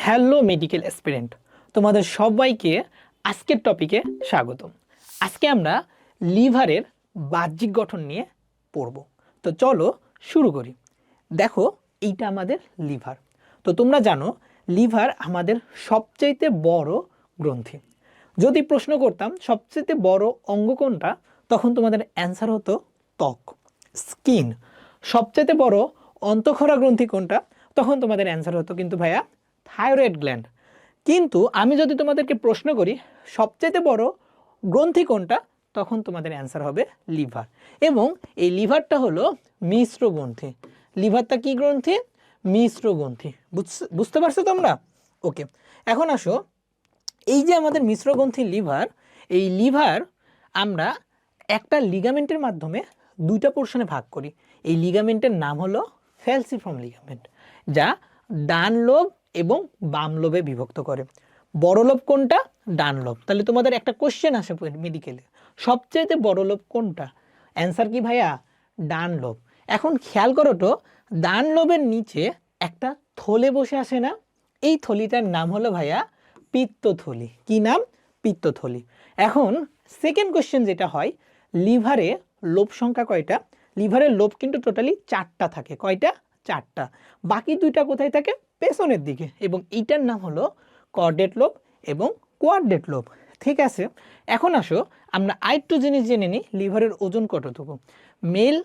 Hello medical aspirant, তোমাদের সবাইকে আজকের টপিকে স্বাগত। আজকে আমরা লিভারের বাহ্যিক গঠন নিয়ে পড়ব। তো চলো শুরু করি। দেখো, এইটা আমাদের লিভার। তো তোমরা জানো লিভার আমাদের সবচাইতে বড় গ্রন্থি। যদি প্রশ্ন করতাম সবচেয়ে বড় অঙ্গ কোনটা, তখন তোমাদের অ্যান্সার হতো ত্বক, স্কিন। সবচেয়ে বড় অন্তঃক্ষরা গ্রন্থি কোনটা, তখন তোমাদের অ্যান্সার হতো কিন্তু ভাইয়া থাইরয়েড গ্ল্যান্ড। কিন্তু আমি যদি তোমাদেরকে প্রশ্ন করি সবচেয়ে বড় গ্রন্থি কোনটা, তখন তোমাদের অ্যান্সার হবে লিভার। এবং এই লিভারটা হলো মিশ্র গ্রন্থি। লিভারটা কি গ্রন্থি? মিশ্র গ্রন্থি। বুঝতে পারছো তোমরা? ওকে, এখন আসো, এই যে আমাদের মিশ্র গ্রন্থি লিভার, এই লিভার আমরা একটা লিগামেন্টের মাধ্যমে দুইটা পোর্শনে ভাগ করি। এই লিগামেন্টের নাম হলো ফ্যালসিফর্ম লিগামেন্ট, যা ডান লোব এবং বাম লোবে বিভক্ত করে। বড় লোব কোনটা? ডান লোব। তাহলে তোমাদের একটা কোশ্চেন আসে মেডিকেলে, সবচেয়ে বড় লোব কোনটা? অ্যান্সার কি ভাইয়া? ডান লোব। এখন খেয়াল করো তো, ডান লোবের নিচে একটা থলে বসে আসে না? এই থলিটার নাম হলো ভাইয়া পিত্তথলি। কি নাম? পিত্তথলি। এখন সেকেন্ড কোশ্চেন যেটা হয়, লিভারে লোব সংখ্যা কয়টা? লিভারের লোব কিন্তু টোটালি 4টা থাকে। কয়টা? 4টা। বাকি 2টা কোথায় থাকে? পেছনের দিকে। এবং এইটার নাম হলো কর্ডেট লোব এবং কোয়াড্রেট লোব। ঠিক আছে, এখন আসো আমরা আরেকটু জিনিস জেনে নিই, লিভারের ওজন কতটুকু। মেল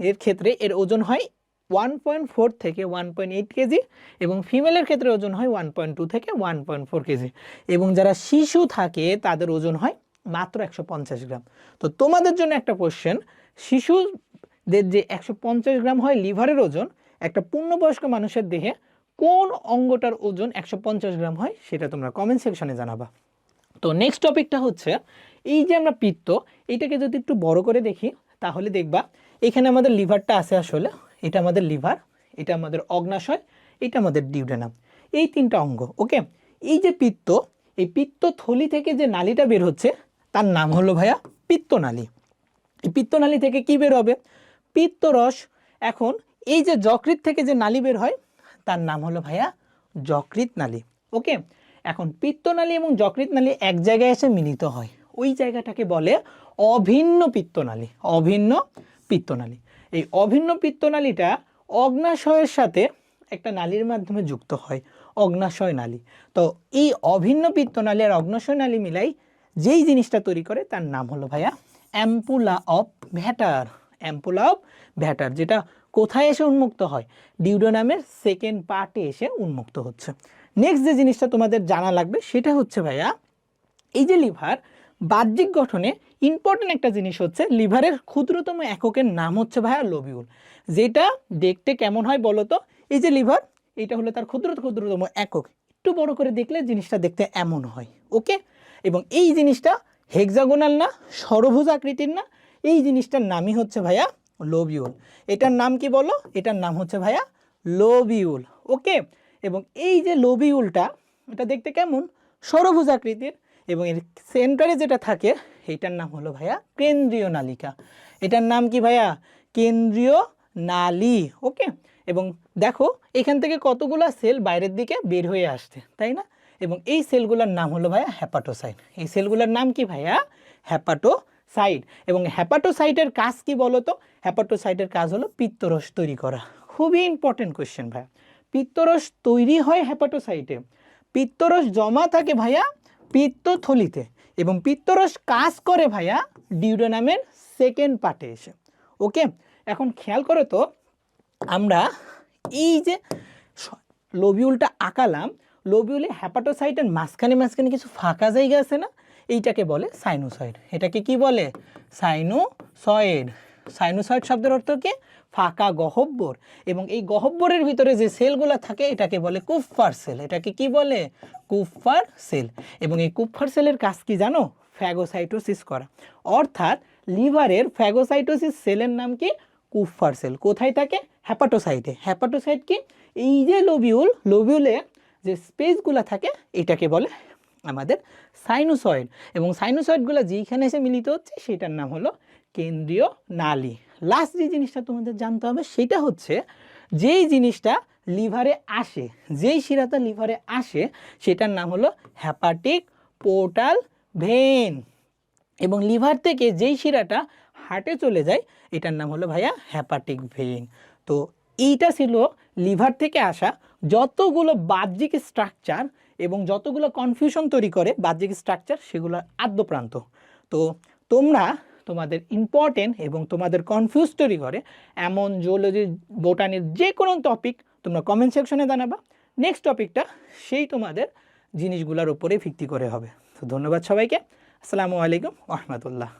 এর ক্ষেত্রে এর ওজন হয় 1.4 থেকে 1.8 কেজি এবং ফিমেলের ক্ষেত্রে ওজন হয় 1.2 থেকে 1.4 কেজি। এবং যারা শিশু থাকে তাদের ওজন হয় মাত্র 150 গ্রাম। তো তোমাদের জন্য একটা কোশ্চেন, শিশুদের যে 150 গ্রাম হয় লিভারের ওজন, একটা পূর্ণবয়স্ক মানুষের দেহে কোন অঙ্গটার ওজন 150 গ্রাম হয়, সেটা তোমরা কমেন্ট সেকশনে জানাবা। তো নেক্সট টপিকটা হচ্ছে, এই যে আমরা পিত্ত, এইটাকে যদি একটু বড় করে দেখি তাহলে দেখবা এখানে আমাদের লিভারটা আছে। আসলে এটা আমাদের লিভার, এটা আমাদের অগ্নাশয়, এটা আমাদের ডিউডেনাম, এই 3টা অঙ্গ। ওকে, এই যে পিত্ত, এই পিত্ত থলি থেকে যে নালীটা বের হচ্ছে তার নাম হলো ভাইয়া পিত্তনালী। এই পিত্তনালী থেকে কি বের হবে? পিত্তরস। এখন এই যে যকৃৎ থেকে যে নালী বের হয় তার নাম হলো ভাইয়া যকৃৎ নালী। ওকে, এখন পিত্তনালী এবং যকৃৎ নালী এক জায়গায় এসে মিলিত হয়, ওই জায়গাটাকে বলে অভিন্ন পিত্তনালী। অভিন্ন পিত্তনালী। এই অভিন্ন পিত্তনালীটা অগ্নাশয়ের সাথে একটা নালীর মাধ্যমে যুক্ত হয়, অগ্নাশয় নালী। তো এই অভিন্ন পিত্তনালী আর অগ্নাশয় নালী মিলাই যেই জিনিসটা তৈরি করে তার নাম হলো ভাইয়া অ্যাম্পুলা অফ ভ্যাটার। অ্যাম্পুলা অফ ভ্যাটার, যেটা কোথায় এসে উন্মুক্ত হয়? ডিউডেনামের সেকেন্ড পার্টে এসে উন্মুক্ত হচ্ছে। নেক্সট যে জিনিসটা তোমাদের জানা লাগবে সেটা হচ্ছে ভাইয়া, এই যে লিভার বাহ্যিক গঠনে ইম্পর্টেন্ট একটা জিনিস হচ্ছে, লিভারের ক্ষুদ্রতম এককের নাম হচ্ছে ভাইয়া লোবিউল। যেটা দেখতে কেমন হয় বলো তো? এই যে লিভার, এটা হলো তার ক্ষুদ্রতম একক। একটু বড় করে দেখলে জিনিসটা দেখতে এমন হয়। ওকে, এবং এই জিনিসটা হেক্সাগোনাল না, ষড়ভুজ আকৃতির না, এই জিনিসটার নামই হচ্ছে ভাইয়া লোবিউল। এটার নাম কি বলো? এটার নাম হচ্ছে ভাইয়া লোবিউল। ওকে, এবং এই যে লোবিউলটা, এটা দেখতে কেমন? ষড়ভুজ আকৃতির। এবং এর সেন্টারে যেটা থাকে এইটার নাম হলো ভাইয়া কেন্দ্রীয় নালিকা। এটার নাম কি ভাইয়া? কেন্দ্রীয় নালী। ওকে, এবং দেখো এখান থেকে কতগুলো সেল বাইরের দিকে বের হয়ে আসছে, তাই না? এবং এই সেলগুলোর নাম হলো ভাইয়া হ্যাপাটোসাইট। এই সেলগুলোর নাম কি ভাইয়া? হ্যাপাটোসাইট। এবং হ্যাপাটোসাইটের কাজ কি বলো তো? হ্যাপাটোসাইটের কাজ হলো পিত্তরস তৈরি করা। খুবই ইম্পর্টেন্ট কোয়েশ্চেন ভাইয়া। পিত্তরস তৈরি হয় হ্যাপাটোসাইটে, পিত্তরস জমা থাকে ভাইয়া পিত্তথলিতে, এবং পিত্তরস কাজ করে ভাইয়া ডিউডেনামের সেকেন্ড পার্টে এসে। ওকে, এখন খেয়াল করো তো, আমরা এই যে লোবিউলটা আঁকালাম, লোবিউলে হ্যাপাটোসাইটের মাঝখানে কিছু ফাঁকা জায়গা আছে না? এইটাকে বলে সাইনোসয়েড। এটাকে কি বলে? সাইনোসয়েড। সাইনোসয়েড শব্দের অর্থ কি? ফাঁকা গহ্বর। এবং এই গহ্বরের ভিতরে যে সেলগুলো থাকে এটাকে বলে কুপ্ফার সেল। এটাকে কি বলে? কুপ্ফার সেল। এবং এই কুপ্ফার সেলের কাজ কি জানো? ফ্যাগোসাইটোসিস করা। অর্থাৎ লিভারের ফ্যাগোসাইটোসিস সেলের নাম কি? কুপ্ফার সেল। কোথায় থাকে? হ্যাপাটোসাইটে। হ্যাপাটোসাইট কি? এই যে লোবিউল, লোবিউলে যে স্পেসগুলো থাকে এটাকে বলে আমাদের সাইনোসয়েড। এবং সাইনোসয়েডগুলো যেইখানে এসে মিলিত হচ্ছে সেটার নাম হলো কেন্দ্রীয় নালী। লাস্ট যে জিনিসটা তোমাদের জানতে হবে সেটা হচ্ছে, যেই জিনিসটা লিভারে আসে, যেই শিরাটা লিভারে আসে সেটার নাম হলো হেপাটিক পোর্টাল ভেন। এবং লিভার থেকে যেই শিরাটা হার্টে চলে যায় এটার নাম হলো ভাইয়া হেপাটিক ভেন। তো এইটা ছিল লিভার থেকে আসা যতগুলো বাহ্যিক স্ট্রাকচার এবং যতগুলো কনফিউশন তৈরি করে বাহ্যিক স্ট্রাকচার, সেগুলোর আদ্যপ্রান্ত। তো তোমরা তোমাদের ইম্পর্টেন্ট এবং তোমাদের কনফিউজ তৈরি করে এমন জুওলজি বোটানির যে কোনো টপিক তোমরা কমেন্ট সেকশনে জানাবা। নেক্সট টপিকটা সেই তোমাদের জিনিসগুলোর উপরে ভিত্তি করে হবে। তো ধন্যবাদ সবাইকে। আসসালামু আলাইকুম ওয়া রাহমাতুল্লাহ।